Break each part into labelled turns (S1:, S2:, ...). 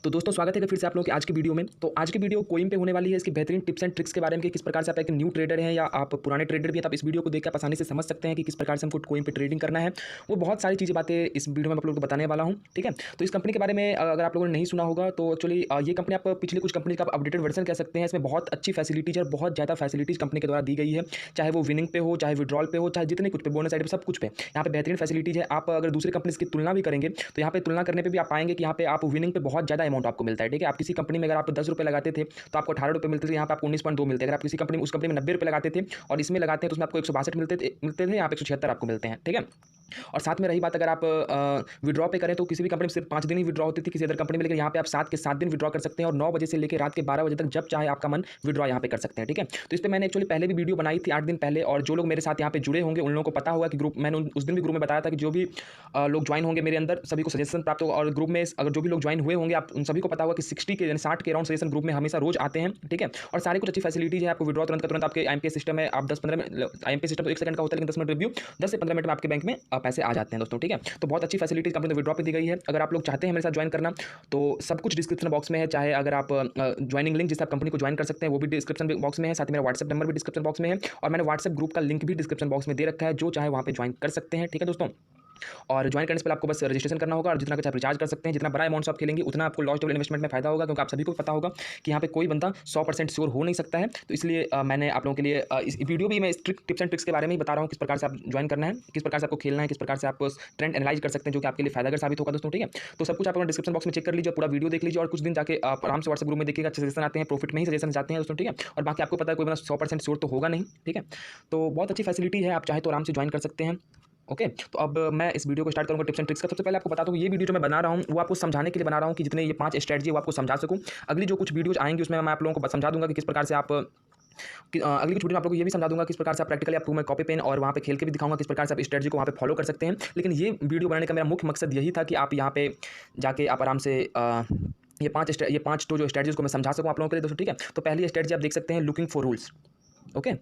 S1: तो दोस्तों स्वागत है फिर से आप लोगों की आज की वीडियो में। तो आज की वीडियो कोइन पे होने वाली है। इसकी बेहतरीन टिप्स एंड ट्रिक्स के बारे में कि किस प्रकार से आप एक न्यू ट्रेडर हैं या आप पुराने ट्रेडर भी हैं, तो आप इस वीडियो को देख के आप आसानी से समझ सकते हैं कि किस प्रकार से हमको कोइन पे ट्रेडिंग करना है। वो बहुत सारी चीज़ें बातें इस वीडियो में आप लोगों को बताने वाला हूँ, ठीक है। तो इस कंपनी के बारे में अगर आप लोगों ने नहीं सुना होगा तो एक्चुअली ये कंपनी आप पिछले कुछ कंपनी का अपडेटेड वर्जन कह सकते हैं। इसमें बहुत अच्छी फैसिलिटीज और बहुत ज़्यादा फैसिलिटीज कंपनी के द्वारा दी गई है, चाहे वो विनिंग पे हो, चाहे विड्रॉल पे हो, चाहे जितने कुछ पे, बोनस साइड पे, सब कुछ पे यहाँ पे बेहतरीन फैसिलिटीज है। आप अगर दूसरी कंपनी की तुलना भी करेंगे तो यहाँ पे तुलना करने पे भी आप पाएंगे कि यहाँ पे आप विनिंग पे बहुत ज़्यादा अमाउंट आपको मिलता है, ठीक है। आप किसी कंपनी में अगर आप 10 रुपये लगाते थे तो आपको 18 रुपये मिलते थे, यहाँ पे आपको 19.2 मिलते हैं। अगर आप किसी कंपनी में उस कंपनी में 90 रुपये लगाते थे और इसमें लगाते हैं तो उसमें आपको 162 मिलते थे, यहाँ पे 176 आपको मिलते हैं, ठीक है। और साथ में रही बात अगर आप विड्रॉ पे करें तो किसी भी कंपनी में सिर्फ 5 दिन ही विड्रॉ होती थी किसी अदर कंपनी में, लेकिन यहाँ पे आप 7 के 7 दिन विड्रॉ कर सकते हैं और 9 बजे से लेकर रात के 12 बजे तक जब चाहे आपका मन विड्रॉ यहाँ पे कर सकते हैं, ठीक है। तो इस पर मैंने एक्चुअली पहले भी वीडियो बनाई थी 8 दिन पहले, और जो लोग मेरे साथ यहाँ पे जुड़े होंगे उन लोगों को पता होगा कि ग्रुप मैंने उस दिन भी ग्रुप में बताया था कि जो भी लोग ज्वाइन होंगे मेरे अंदर सभी को सजेशन प्राप्त होगा। और ग्रुप में अगर जो भी लोग ज्वाइन हुए होंगे आप उन सभी को पता होगा कि 60 के 60 के अराउंड सजेशन ग्रुप में हमेशा रोज आते हैं, ठीक है। और सारे कुछ अच्छी फैसिलिटीज है। आपको विड्रॉ तुरंत का तुरंत आपके आईएमपी सिस्टम है, आप 10-15 में आईएमपी सिस्टम तो 1 सेकंड का होता है, लेकिन 10 मिनट रिव्यू 10 से 15 मिनट में आपके बैंक में पैसे आ जाते हैं दोस्तों, ठीक है। तो बहुत अच्छी फैसिलिटीज कंपनी ने विड्रॉ पे दी गई है। अगर आप लोग चाहते हैं मेरे साथ ज्वाइन करना तो सब कुछ डिस्क्रिप्शन बॉक्स में है, चाहे अगर आप ज्वाइनिंग लिंक जिससे आप कंपनी को ज्वाइन कर सकते हैं वो भी डिस्क्रिप्शन बॉक्स में है, साथ ही मेरा व्हाट्सएप नंबर भी डिस्क्रिप्शन बॉक्स में है, और मैंने व्हाट्सएप ग्रुप का लिंक भी डिस्क्रिप्शन बॉक्स में दे रखा है, जो चाहे वहाँ पे ज्वाइन कर सकते हैं, ठीक है दोस्तों। और ज्वाइन करने से पहले आपको बस रजिस्ट्रेशन करना होगा और जितना का रिचार्ज कर सकते हैं। जितना बड़ा अमाउंट आप खेलेंगे उतना आपको लॉस डबल इन्वेस्टमेंट में फायदा होगा, क्योंकि आप सभी को पता होगा कि यहाँ पे कोई बंदा 100% श्योर हो नहीं सकता है। तो इसलिए मैंने आप लोगों के लिए इस वीडियो भी मैं टिप्स एंड ट्रिक्स के बारे में ही बता रहा हूँ, किस प्रकार से आप ज्वाइन करना है, किस प्रकार से आपको खेलना है, किस प्रकार से आप ट्रेंड एनालाइज कर सकते हैं, जो कि आपके लिए फायदा साबित होगा दोस्तों, ठीक है। तो सब कुछ आप डिस्क्रिप्शन बॉक्स में चेक कर लीजिए, पूरा वीडियो देख लीजिए और कुछ दिन जाके आप आराम से व्हाट्सएप ग्रुप में देखिएगा, अच्छे सजेशन आते हैं, प्रॉफिट में ही सजेशन जाते हैं दोस्तों, ठीक है। और बाकी आपको पता है कोई बंदा 100% श्योर तो होगा नहीं, ठीक है। तो बहुत अच्छी फैसिलिटी है, आप चाहे तो आराम से ज्वाइन कर सकते हैं। ओके तो अब मैं इस वीडियो को स्टार्ट करूंगा टिप्स एंड ट्रिक्स का। सबसे पहले आपको बता दूं ये वीडियो जो मैं बना रहा हूं वो आपको समझाने के लिए बना रहा हूं कि जितने ये 5 स्ट्रेटजी वो आपको समझा सकूं। अगली जो कुछ वीडियोज आएंगी उसमें मैं आप लोगों को समझा दूंगा कि किस प्रकार से आप अगली कुछ वीडियो में आप लोगों को ये भी समझा दूंगा किस प्रकार से आप प्रैक्टिकली आपको मैं कॉपी पेन और वहाँ पे खेल के भी दिखाऊंगा किस प्रकार से आप स्ट्रेटजी को वहाँ पे फॉलो कर सकते हैं। लेकिन ये वीडियो बनाने का मेरा मुख्य मकसद यही था कि आप यहाँ पे जाके आप आराम से ये पांच तो जो स्ट्रेटजीज को मैं समझा सकूँ आप लोगों के लिए दोस्तों, ठीक है। तो पहली स्ट्रेटजी आप देख सकते हैं लुकिंग फॉर रूल्स। ओके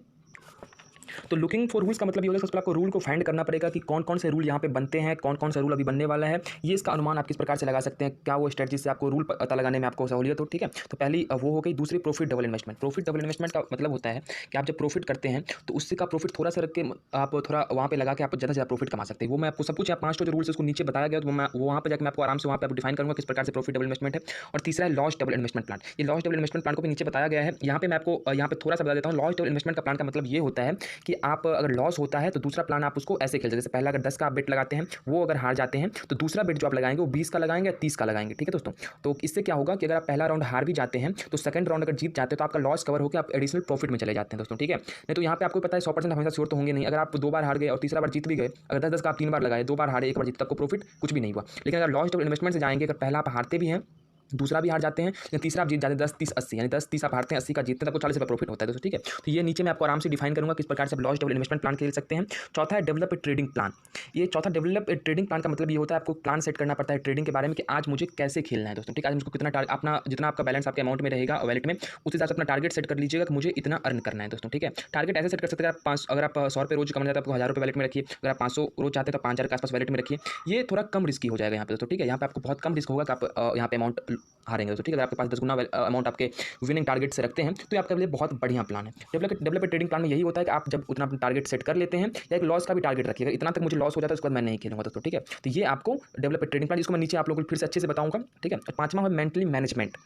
S1: तो लुकिंग फॉर रूल्स का मतलब ये होता है सबसे पहले आपको रूल को फाइंड करना पड़ेगा कि कौन कौन से रूल यहाँ पे बनते हैं, कौन कौन सा रूल अभी बनने वाला है। ये इसका अनुमान आप किस प्रकार से लगा सकते हैं, क्या वो स्ट्रेटजी से आपको रूल पता लगाने में आपको सहूलियत हो, ठीक है। तो पहली वो हो गई। दूसरी profit double investment. Profit double investment का मतलब होता है कि आप जब प्रॉफिट करते हैं तो उससे का प्रॉफिट थोड़ा सा रख के आप थोड़ा वहाँ पे लगा के आप ज़्यादा से ज़्यादा प्रॉफिट कमा सकते हैं। वो मैं आपको सब कुछ यहाँ 5 जो रूल्स उसको नीचे बताया गया, तो मैं वहाँ पे जाकर मैं आपको आराम से वहाँ पे डिफाइन करूँगा किस प्रकार से प्रॉफिट डबल इन्वेस्टमेंट है। और तीसरा है लॉस डबल इन्वेस्टमेंट प्लान। ये लॉस डबल इन्वेस्टमेंट प्लान को भी नीचे बताया गया है। यहाँ पे मैं आपको यहाँ पे थोड़ा सा बता देता हूँ। लॉस डबल इन्वेस्टमेंट का प्लान का मतलब ये होता है कि आप अगर लॉस होता है तो दूसरा प्लान आप उसको ऐसे खेलते हैं, जैसे पहला अगर 10 का आप बेट लगाते हैं, वो अगर हार जाते हैं तो दूसरा बेट जो आप लगाएंगे वो 20 का लगाएंगे या 30 का लगाएंगे, ठीक है दोस्तों। तो इससे क्या होगा कि अगर आप पहला राउंड हार भी जाते हैं तो सेकंड राउंड अगर जीत जाते हैं तो आपका लॉस कवर होकर आप एडिशनल प्रॉफिट में चले जाते हैं दोस्तों, ठीक है। नहीं तो यहाँ पे आपको पता है 100% हमेशा श्योर तो होंगे नहीं। अगर आप 2 बार हार गए और तीसरा बार जीत भी गए, अगर 10-10 का आप 3 बार लगाए, 2 बार हारे 1 बार जीत, आपको प्रॉफिट कुछ भी नहीं हुआ। लेकिन अगर लॉस डबल इन्वेस्टमेंट से जाएंगे, अगर पहला आप हारते भी हैं, दूसरा भी हार जाते हैं, लेकिन तीसरा आप जीत जाते हैं 10-30-80, यानी 10-30 आप हारते हैं, 80 का जीतते हैं, तो आपको 40 रुपये प्रॉफिट होता है दोस्तों, ठीक है। तो ये नीचे मैं आपको आराम से डिफाइन करूंगा किस प्रकार से आप लॉस डबल इन्वेस्टमेंट प्लान खेल सकते हैं। चौथा है डेवलप ए ट्रेडिंग प्लान। ये चौथा डेवलप ए ट्रेडिंग प्लान का मतलब ये होता है आपको प्लान सेट करना पड़ता है ट्रेडिंग के बारे में कि आज मुझे कैसे खेलना है दोस्तों, ठीक है। आज मुझको कितना अपना जितना आपका बैलेंस आपके अमाउंट में रहेगा वैलेट में, उस हिसाब से अपना टारगेट सेट कर लीजिएगा कि मुझे इतना अर्न करना है दोस्तों, ठीक है। टारगेट ऐसे सेट कर सकते हैं आप अगर आप 100 रुपये रोज कमाना चाहते हैं आपको 1000 रुपये वैलेट में रखिए। अगर आप 500 रोज चाहते हैं तो 5000 के आसपास वैलेट में रखिए। ये थोड़ा कम रिस्की हो जाएगा यहाँ पे दोस्तों, ठीक है। यहाँ पे आपको बहुत कम रिस्क होगा कि आप यहाँ पे अमाउंट हारेंगे दोस्तों, ठीक है। अगर आपके पास 10 गुना अमाउंट आपके विनिंग टारगेट से रखते हैं तो ये आपके लिए बहुत बढ़िया प्लान है। डेवलप ट्रेडिंग प्लान में यही होता है कि आप जब उतना अपना टारगेट सेट कर लेते हैं या एक लॉस का भी टारगेट रखिएगा, इतना तक मुझे लॉस हो जाता है उसके बाद मैं नहीं खेलूंगा दोस्तों, ठीक है। तो ये आपको डेवलप ट्रेडिंग प्लान, जिसको मैं नीचे आप लोगों को फिर से अच्छे से बताऊंगा, ठीक है। पांचवा है मेंटली मैनेजमेंट।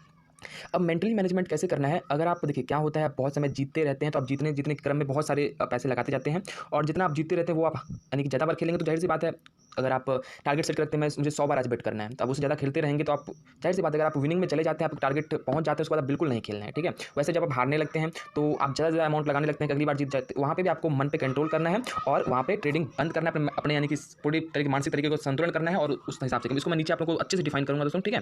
S1: अब मेंटली मैनेजमेंट कैसे करना है, अगर आप देखिए क्या होता है, आप बहुत समय जीतते रहते हैं तो आप जीतने के क्रम में बहुत सारे पैसे लगाते जाते हैं, और जितना आप जीतते रहते हैं वो आप यानी कि ज़्यादा बार खेलेंगे तो जाहिर सी बात है, अगर आप टारगेट सेट करते हैं मुझे 100 बार आज बेट करना है, तो आप उससे ज़्यादा खेलते रहेंगे तो आप जाहिर सी बात है अगर आप विनिंग में चले जाते हैं, आप टारगेट पहुंच जाते हैं, उसके बाद आप बिल्कुल नहीं खेलना है, ठीक है। वैसे जब आप हारने लगते हैं तो आप ज़्यादा अमाउंट लगाने लगते हैं कि अगली बार जीत जाते हैं, वहाँ पे भी आपको मन पे कंट्रोल करना है और वहाँ पे ट्रेडिंग बंद करना है, अपने यानी कि पूरी तरीके मानसिक तरीके को संतुलन करना है, और उस हिसाब से इसको मैं नीचे आप लोगों को अच्छे से डिफाइन करूँगा दोस्तों, ठीक है।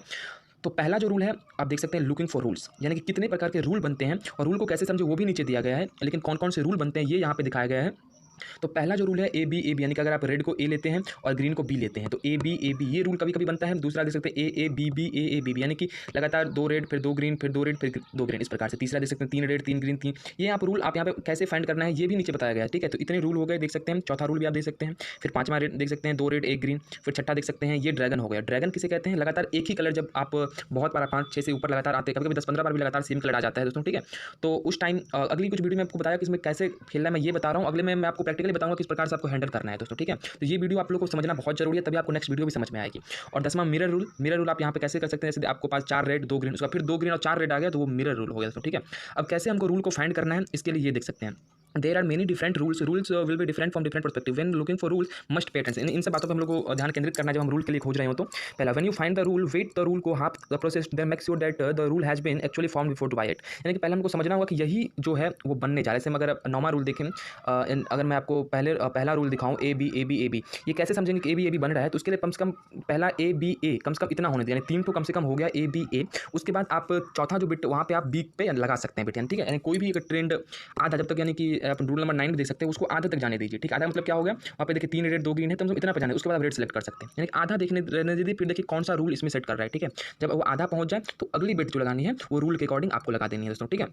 S1: तो पहला जो रूल है आप देख सकते हैं लुकिंग फॉर रूल्स, यानी कि कितने प्रकार के रूल बनते हैं और रूल को कैसे समझे वो भी नीचे दिया गया है, लेकिन कौन कौन से रूल बनते हैं ये यहाँ पे दिखाया गया है। तो पहला जो रूल है ए बी यानी कि अगर आप रेड को ए लेते हैं और ग्रीन को बी लेते हैं तो ए बी ये रूल कभी कभी बनता है। दूसरा देख सकते हैं ए ए बी यानी कि लगातार 2 रेड फिर 2 ग्रीन फिर 2 रेड फिर 2 ग्रीन, इस प्रकार से। तीसरा देख सकते हैं 3 रेड 3 ग्रीन 3। ये आप रूल आप यहाँ पे कैसे फाइंड करना है ये भी नीचे बताया गया है, ठीक है। तो इतने रूल हो गए, देख सकते हैं। चौथा रूल भी आप देख सकते हैं। फिर पांचवा रेड देख सकते हैं 2 रेड 1 ग्रीन। फिर छठा देख सकते हैं ये ड्रैगन हो गया। ड्रैगन किसे कहते हैं? लगातार एक ही कलर जब आप बहुत बार 5 6 से ऊपर लगातार आते हैं, कभी कभी 10 15 बार भी लगातार सेम कलर आ जाता है दोस्तों, ठीक है। तो उस टाइम अगली कुछ वीडियो में आपको बताया कि इसमें कैसे खेलना है, मैं ये बता रहा हूँ। अगले में मैं आपको प्रैक्टिकली बताऊंगा किस प्रकार से आपको हैंडल करना है दोस्तों, ठीक है। तो ये वीडियो आप लोगों को समझना बहुत जरूरी है, तभी आपको नेक्स्ट वीडियो भी समझ में आएगी। और 10वां मिरर रूल। मिरर रूल आप यहाँ पे कैसे कर सकते हैं? जैसे आपको पास 4 रेड 2 ग्रीन, उसका फिर 2 ग्रीन और 4 रेड आ गया तो वो मिरर रूल हो गया दोस्तों, ठीक है। अब कैसे हमको रूल को फाइंड करना है इसके लिए ये देख सकते हैं। There are many different rules will be different from different perspective when looking for rules must pay attention. इन सब बातों पर हम लोग को ध्यान केंद्रित करना है जब हम रूल के लिए खोज रहे हो। तो पहला, when you find the rule wait the rule को half the process then make sure that the rule has been actually form before to buy it. यानी कि पहले हमको समझना होगा कि यही जो है वो बनने जा रहा है। जैसे अगर 9वां रूल देखें, अगर मैं आपको पहला रूल दिखाऊं ए बी, ये कैसे समझेंगे कि ए बी बन रहा है? तो उसके लिए कम से कम पहला ए कम से कम इतना होने दिया, यानी 3 तो कम से कम हो गया ए। उसके बाद आप चौथा जो बिट वहाँ पे आप बी पे लगा सकते हैं बिट, यानी ठीक है। यानी कोई भी एक ट्रेंड आधा जब तक, यानी कि आप रूल नंबर 9 में देख सकते हैं, उसको आधा तक जाने दीजिए, ठीक है। आधा मतलब क्या हो गया? वहाँ पे देखिए 3 रेड 2 ग्रीन है तो हम इतना पे जाने, उसके बाद आप रेड सेलेक्ट कर सकते हैं। यानी आधा देखने रहने दीजिए, फिर देखिए कौन सा रूल इसमें सेट कर रहा है, ठीक है। जब वो आधा पहुंच जाए तो अगली बिट जो लगानी है वो रूल के अकॉर्डिंग आपको लगा देनी है दोस्तों, ठीक है।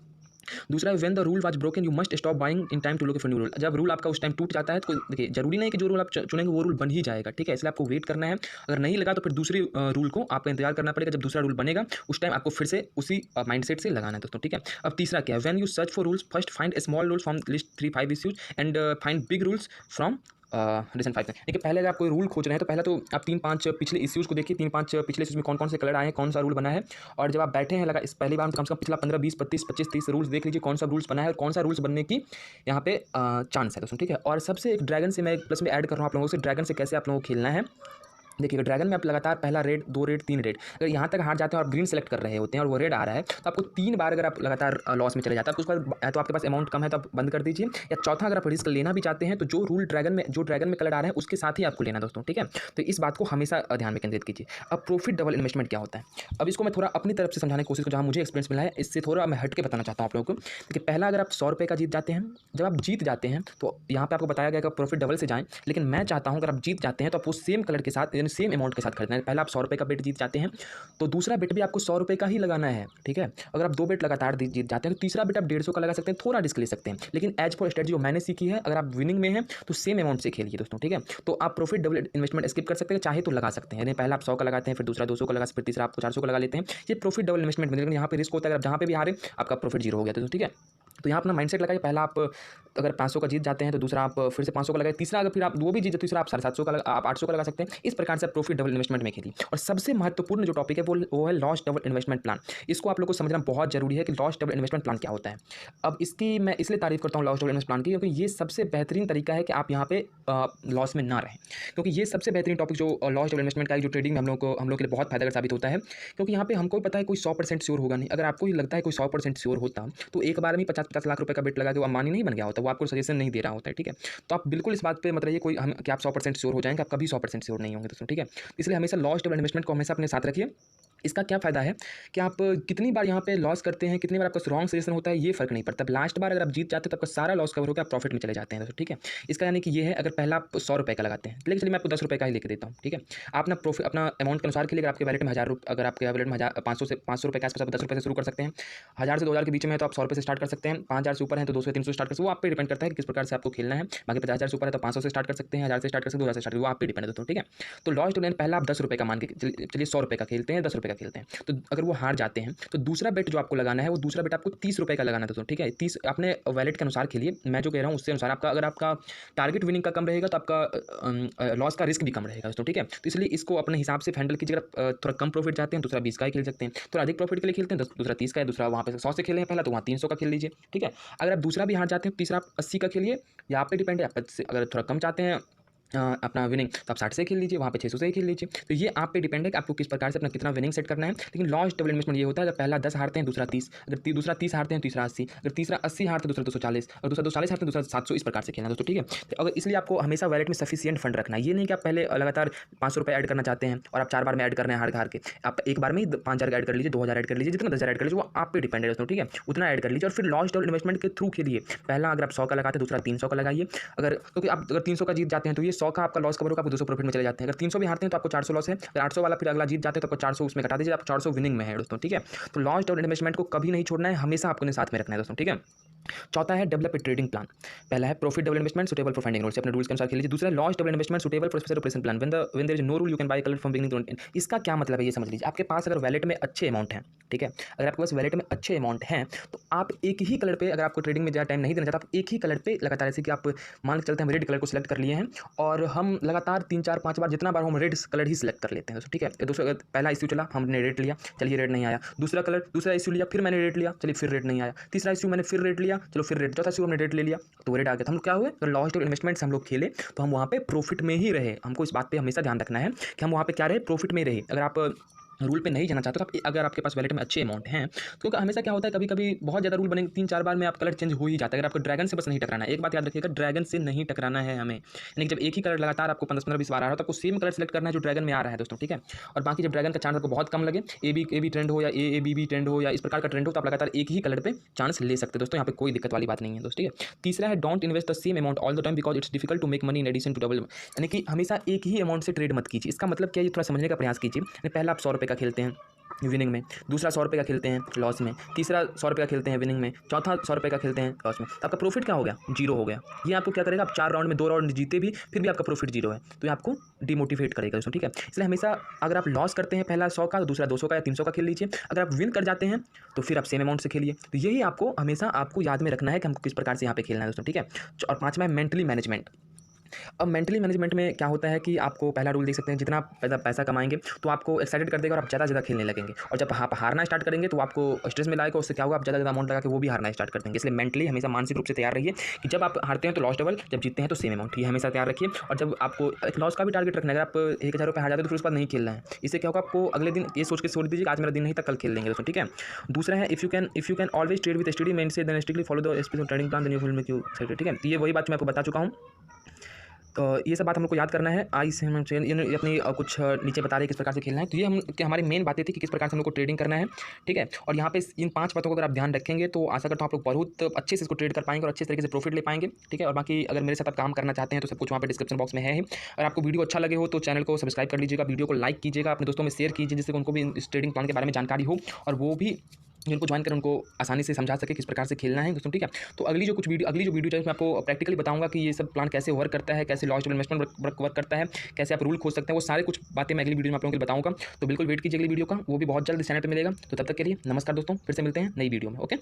S1: दूसरा, when the rule was broken you must stop buying in time to look for new rule. जब रूल आपका उस टाइम टूट जाता है तो देखिए जरूरी नहीं कि जो रूल आप चुनेंगे वो रूल बन ही जाएगा, ठीक है। इसलिए आपको वेट करना है। अगर नहीं लगा तो फिर दूसरी रूल को आपको इंतजार करना पड़ेगा। जब दूसरा रूल बनेगा उस टाइम आपको फिर से उसी माइंडसेट से लगाना है दोस्तों, ठीक है। अब तीसरा क्या है? When you search for rules first find small rules from list 3 5 issues and find big rules from recent 5। देखिए पहले अगर आप कोई रूल खोज रहे हैं तो पहले तो आप 3-5 पिछले इश्यूज़ को देखिए, 3-5 पिछले इश्यूज़ में कौन कौन से कलर आए हैं, कौन सा रूल बना है। और जब आप बैठे हैं लगा इस पहली बार कम से कम पिछला 15 20 25 25 30 रूल्स देख लीजिए, कौन सा रूल्स बना है और कौन सा रूल्स बनने की यहाँ पे चांस है दोस्तों, ठीक है। और सबसे एक ड्रैगन से मैं एक प्लस में ऐड कर रहा हूँ आप लोगों से, ड्रैगन से कैसे आप लोगों को खेलना है। देखिए ड्रैगन में आप लगातार पहला रेड 2 रेड 3 रेड, अगर यहाँ तक हार जाते हैं और आप ग्रीन सेलेक्ट कर रहे होते हैं और वो रेड आ रहा है तो आपको 3 बार अगर आप लगातार लॉस में चले जाता है तो उसके बाद तो आपके पास अमाउंट कम है तो आप बंद कर दीजिए। या चौथा, अगर आप रिस्क लेना भी चाहते हैं तो जो ड्रैगन में कलर आ रहा है उसके साथ ही आपको लेना दोस्तों, ठीक है। तो इस बात को हमेशा ध्यान में केंद्रित कीजिए। अब प्रॉफिट डबल इन्वेस्टमेंट क्या होता है? अब इसको मैं थोड़ा अपनी तरफ से समझाने की कोशिश करूँ, जहाँ मुझे एक्सपीरियंस मिला है इससे थोड़ा मैं हट के बताना चाहता हूँ आप लोगों को। देखिए पहला, अगर आप 100 रुपये का जीत जाते हैं, जब आप जीत जाते हैं तो यहाँ पे आपको बताया गया कि प्रॉफिट डबल से जाएं, लेकिन मैं चाहता हूँ अगर आप जीत जाते हैं तो आप वो सेम कलर के साथ यानी सेम अमाउंट के साथ खरीदना है। पहला आप 100 रुपये का बेट जीत जाते हैं तो दूसरा बेट भी आपको 100 रुपये का ही लगाना है, ठीक है। अगर आप 2 बेट लगातार जीत जाते हैं तो तीसरा बेट आप 150 का लगा सकते हैं, थोड़ा रिस्क ले सकते हैं। लेकिन एज फॉर स्ट्रेटजी जो मैंने सीखी है, अगर आप विनिंग में हैं तो सेम अमाउंट से खेलिए दोस्तों, ठीक है। तो आप प्रॉफिट डबल इन्वेस्टमेंट स्किप कर सकते हैं, चाहे तो लगा सकते हैं। यानी पहला आप 100 का लगाते हैं, फिर दूसरा 200 का लगा, फिर तीसरा आपको 400 का लगा लेते हैं। ये प्रॉफिट डबल इन्वेस्टमेंट में, लेकिन यहाँ पे रिस्क होता है, अगर जहाँ पे भी हारे आपका प्रॉफिट जीरो हो गया तो ठीक है। तो यहाँ अपना माइंडसेट लगाइए, पहला आप अगर 500 का जीत जाते हैं तो दूसरा आप फिर से 500 का लगाए, तीसरा अगर फिर आप वो भी जीत, तीसरा आप 750 का आप 800 का लगा सकते हैं। इस प्रकार से आप प्रॉफिट डबल इन्वेस्टमेंट में खेलिए। और सबसे महत्वपूर्ण जो टॉपिक है वो है लॉस डबल इन्वेस्टमेंट प्लान। इसको आप लोग को समझना बहुत जरूरी है कि लॉस डबल इन्वेस्टमेंट प्लान क्या होता है। अब इसकी मैं इसलिए तारीफ करता हूँ लॉस डबल इन्वेस्टमेंट प्लान की, क्योंकि ये सबसे बेहतरीन तरीका है कि आप यहाँ पे लॉस में ना रहें। क्योंकि ये सबसे बेहतरीन टॉपिक जो लॉस डबल इन्वेस्टमेंट का जो ट्रेडिंग में हम लोग के लिए बहुत फायदा साबित होता है। क्योंकि यहाँ पे हमको पता है कोई 100% श्योर होगा नहीं। अगर आपको ही लगता है कोई 100% श्योर होता तो एक बार में 50-50 लाख रुपए का बेट लगा के वो अंबानी नहीं बन गया होता, वो आपको सजेशन नहीं दे रहा होता है, ठीक है। तो आप बिल्कुल इस बात पे मत रहिए कोई हम कि आप 100% श्योर हो जाएंगे, आप कभी 100% श्योर नहीं होंगे दोस्तों, ठीक है। इसलिए हमेशा लॉस डबल इन्वेस्टमेंट को हमेशा अपने साथ रखिए। इसका क्या फ़ायदा है कि आप कितनी बार यहाँ पे लॉस करते हैं, कितनी बार आपका रॉन्ग सजेशन होता है, ये फ़र्क नहीं पड़ता। लास्ट बार अगर आप जीत जाते हैं तो आपका सारा लॉस कवर होकर आप प्रॉफिट में चले जाते हैं दोस्तों, ठीक है। इसका यानी कि ये है, अगर पहला आप 100 रुपये का लगाते हैं, लेकिन चलिए मैं आपको 10 रुपये का ही लेके देता हूँ, ठीक है। आप ना प्रॉफिट अपना अमाउंट के अनुसार खेलिए। अगर आपके वैलेट में 1000 अगर आपके वैलेट में 500 रुपये के आसपास, 10 रुपये से शुरू कर सकते हैं। 1000 से 2000 के बीच में है तो आप 100 रुपये से स्टार्ट कर सकते हैं। 5000 से ऊपर है तो 200 से 300 स्टार्ट कर सकते हैं। वो आप पे डिपेंड करता है कि किस प्रकार से आपको खेलना है। बाकी 50,000 से ऊपर है तो 500 से स्टार्ट कर सकते हैं, 1000 से स्टार्ट कर सकते हैं, 2000 से स्टार्ट, वो आप पे डिपेंड है दोस्तों, ठीक है। तो लॉस डबल पहला आप 10 रुपये का मान के चलिए 100 रुपये का खेलते हैं, 10 रुपये का खेलते हैं। तो अगर वो हार जाते हैं तो दूसरा बेट जो आपको लगाना है वो दूसरा बेट आपको 30 रुपये का लगाना है दोस्तों, ठीक है। 30 अपने वैलेट के अनुसार खेलिए। मैं जो कह रहा हूँ उससे अनुसार आपका, अगर आपका टारगेट विनिंग का कम रहेगा तो आपका लॉस का रिस्क भी कम रहेगा दोस्तों, ठीक है। तो इसलिए इसको अपने हिसाब से हैंडल कीजिए। अगर थोड़ा कम प्रॉफिट चाहते हैं दूसरा 20 का ही खेल सकते हैं, थोड़ा अधिक प्रॉफिट के लिए खेलते हैं दूसरा 30 का है, दूसरा वहाँ पे 100 से खेलें पहला तो वहाँ 300 का खेल लीजिए, ठीक है। अगर आप दूसरा भी हार जाते हैं तो तीसरा आप 80 का खेलिए, या आप पे डिपेंड है। आप अगर थोड़ा कम चाहते हैं अपना विनिंग, तो आप 60 से खेल लीजिए, वहाँ पे 600 से ही खेल लीजिए। तो ये आप पे डिपेंड है कि आपको किस प्रकार से अपना कितना विनिंग सेट करना है। लेकिन लॉस डबल इन्वेस्टमेंट ये होता है, अगर पहला 10 हारते हैं, दूसरा 30, अगर दूसरा 30 हारते हैं, तीसरा 80, अगर तीसरा 80 हारते हैं, दूसरा 240, और दूसरा 240 हारते हैं, दूसरा 700, इस प्रकार से खेलना है दोस्तों, ठीक है। तो अगर इसलिए आपको हमेशा वैलेट में सफिशिएंट फंड रखना है। ये नहीं कि आप पहले लगातार 500 रुपये ऐड करना चाहते हैं और आप 4 बार में ऐड कर रहे हैं हार के। आप एक बार में ही 5000 ऐड कर लीजिए, 2000 ऐड कर लीजिए, जितना 10,000 ऐड कर लीजिए, वो आप पे डिपेंड है दोस्तों, ठीक है। उतना ऐड कर लीजिए और फिर लॉस डबल इन्वेस्टमेंट के थ्रू खेलिए। पहला अगर आप 100 का लगाते हैं, दूसरा 300 का लगाइए। अगर क्योंकि आप अगर 300 का जीत जाते हैं तो ये 100 का आपका लॉस कवर होगा, आपको 200 प्रॉफिट में चले जाते हैं। अगर 300 भी हारते हैं तो आपको 400 लॉस है। अगर 800 वाला फिर अगला जीत जाते हैं तो आपको 400 उसमें घटा दीजिए, आप 400 विनिंग में है दोस्तों, ठीक है। तो लॉस डबल इन्वेस्टमेंट को कभी नहीं छोड़ना है, हमेशा आपको साथ में रखना है दोस्तों, ठीक है। चौथा है डेवलप ए ट्रेडिंग प्लान। पहला है profit double investment suitable for finding rules, अपने रूल्स के अनुसार खेल लीजिए। दूसरा loss double investment suitable for special operation plan, when there is no rule you can buy colour from beginning to end. इसका क्या मतलब है ये समझ लीजिए। आपके पास अगर वैलेट में अच्छे अमाउंट हैं, ठीक है, अगर आपके पास वैलेट में अच्छे अमाउंट हैं तो आप एक ही कलर पे, अगर आपको ट्रेडिंग में ज़्यादा टाइम नहीं देना चाहता, आप एक ही कलर पे लगातार, जैसे कि आप मान के चलते हैं हम रेड कलर को सिलेक्ट कर लिए हैं और हम लगातार 3 4 5 बार जितना बार हम रेड कलर ही सिलेक्ट कर लेते हैं दोस्तों, ठीक है। दूसरा पहला इश्यू चला, हमने रेड लिया, चलिए रेड नहीं आया। दूसरा कलर, दूसरा इश्यू लिया, फिर मैंने रेड लिया, चलिए फिर रेड नहीं आया। तीसरा इश्यू मैंने फिर रेड लिया, चलो फिर रेड। चौथा इश्यू हमने रेड ले लिया तो रेड आ गया। तो हम क्या हुए, तो लॉस डबल इन्वेस्टमेंट से हम लोग खेले तो हम वहाँ पे प्रॉफिट में ही रहे। हमको इस बात पे हमेशा ध्यान रखना है कि हम वहाँ पे क्या रहे, प्रॉफिट में रहे। अगर आप रूल पे नहीं जाना चाहते तो आप, अगर आपके पास वैलेट में अच्छे अमाउंट हैं, तो हमेशा क्या होता है, कभी कभी बहुत ज़्यादा रूल बनेंगे, 3 4 बार में आप कलर चेंज हो ही जाता है। अगर आपको ड्रैगन से बस नहीं टकराना है, एक बात याद रखिएगा, ड्रैगन से नहीं टकराना है हमें। यानी कि जब एक ही कलर लगातार आपको 15 20 बार आ रहा है तो आपको सेम कलर सेलेक्ट करना है जो ड्रैगन में आ रहा है दोस्तों, ठीक है। और बाकी जब ड्रैगन का चांस आपको बहुत कम लगे, ए बी ट्रेंड हो या ए बी ट्रेंड हो या इस प्रकार का ट्रेंड हो, तो आप लगातार एक ही कलर पे चांस ले सकते हैं दोस्तों। यहाँ पे कोई दिक्कत वाली बात नहीं है दोस्तों, ठीक है। तीसरा है don't invest the same amount all the time because it's difficult to make money in addition to double. यानी कि हमेशा एक ही अमाउंट से ट्रेड मत कीजिए। इसका मतलब क्या है, ये थोड़ा समझने का प्रयास कीजिए। पहला आप 100 रुपये का खेलते हैं विनिंग में, दूसरा 100 रुपये का खेलते हैं लॉस में, तीसरा 100 रुपये का खेलते हैं विनिंग में, चौथा 100 रुपये का खेलते हैं लॉस में, तो आपका प्रॉफिट क्या हो गया, जीरो हो गया। ये आपको क्या करेगा, आप 4 राउंड में 2 राउंड जीते भी फिर भी आपका प्रॉफिट जीरो है, तो ये आपको डिमोटिवेट करेगा दोस्तों, ठीक है। इसलिए हमेशा अगर आप लॉस करते हैं पहला 100 का, दूसरा 200 का या 300 का खेल लीजिए। अगर आप विन कर जाते हैं तो फिर आप सेम अमाउंट से खेलिए। तो यही आपको हमेशा आपको याद में रखना है कि हमको किस प्रकार से यहाँ पे खेलना है दोस्तों, ठीक है। और पाँचवा है मेंटली मैनेजमेंट। अब मेंटली मैनेजमेंट में क्या होता है कि आपको पहला रूल देख सकते हैं, जितना पैसा कमाएंगे तो आपको एक्साइटेड कर देगा और आप ज़्यादा खेलने लगेंगे। और जब आप हारना स्टार्ट करेंगे तो आपको स्ट्रेस में लाएगा, उससे क्या होगा, आप ज़्यादा अमाउंट लगा के वो भी हारना स्टार्ट कर देंगे। इसलिए मेंटली हमेशा मानसिक रूप से तैयार रहिए कि जब आप हारते हैं तो लॉस डबल, जब जीतते हैं तो सेम अमाउंट, ये हमेशा तैयार रखिए। और जब आपको एक लॉस का भी टारगेट रखना है, अगर आप 1000 रुपये हार जाते हैं तो फिर उस पर नहीं खेलना है। इससे क्या होगा, आपको अगले दिन ये सोच के छोड़ दीजिए आज मेरा दिन नहीं था, कल खेल लेंगे दोस्तों, ठीक है। दूसरा है if you can always trade with steady mind से then strictly follow the specific trading plan then you will make you successful, ठीक है। तो ये वही बात मैं आपको बता चुका हूँ। तो ये सब बात हम लोग को याद करना है। आई से हम अपनी कुछ नीचे बता रहे हैं किस प्रकार से खेलना है। तो ये हमारी मेन बातें थी कि किस प्रकार से हम लोग को ट्रेडिंग करना है, ठीक है। और यहाँ पे इन 5 बातों को अगर आप ध्यान रखेंगे तो आशा करता हूँ आप लोग बहुत अच्छे से इसको ट्रेड कर पाएंगे और अच्छे तरीके से प्रॉफिट ले पाएंगे, ठीक है। और बाकी अगर मेरे साथ आप काम करना चाहते हैं तो सब कुछ वहाँ पे डिस्क्रिप्शन बॉक्स में है ही। अगर आपको वीडियो अच्छा लगे हो तो चैनल को सब्सक्राइब कर लीजिएगा, वीडियो को लाइक कीजिएगा, अपने दोस्तों में शेयर कीजिए जिससे उनको भी इस ट्रेडिंग प्लान के बारे में जानकारी हो और वो भी जिनको ज्वाइन करें उनको आसानी से समझा सके किस प्रकार से खेलना है दोस्तों, ठीक है। तो अगली जो वीडियो चाहिए मैं आपको प्रैक्टिकली बताऊंगा कि ये सब प्लान कैसे वर्क करता है, कैसे लॉस डबल इन्वेस्टमेंट वर्क करता है, कैसे आप रूल खोज सकते हैं, वो सारे कुछ बातें मैं अगली वीडियो में आप लोगों को बताऊंगा। तो बिल्कुल वेट कीजिए अगली वीडियो का, वो भी बहुत जल्द चैनल पर मिलेगा। तो तब तक के लिए नमस्कार दोस्तों, फिर से मिलते हैं नई वीडियो में, ओके।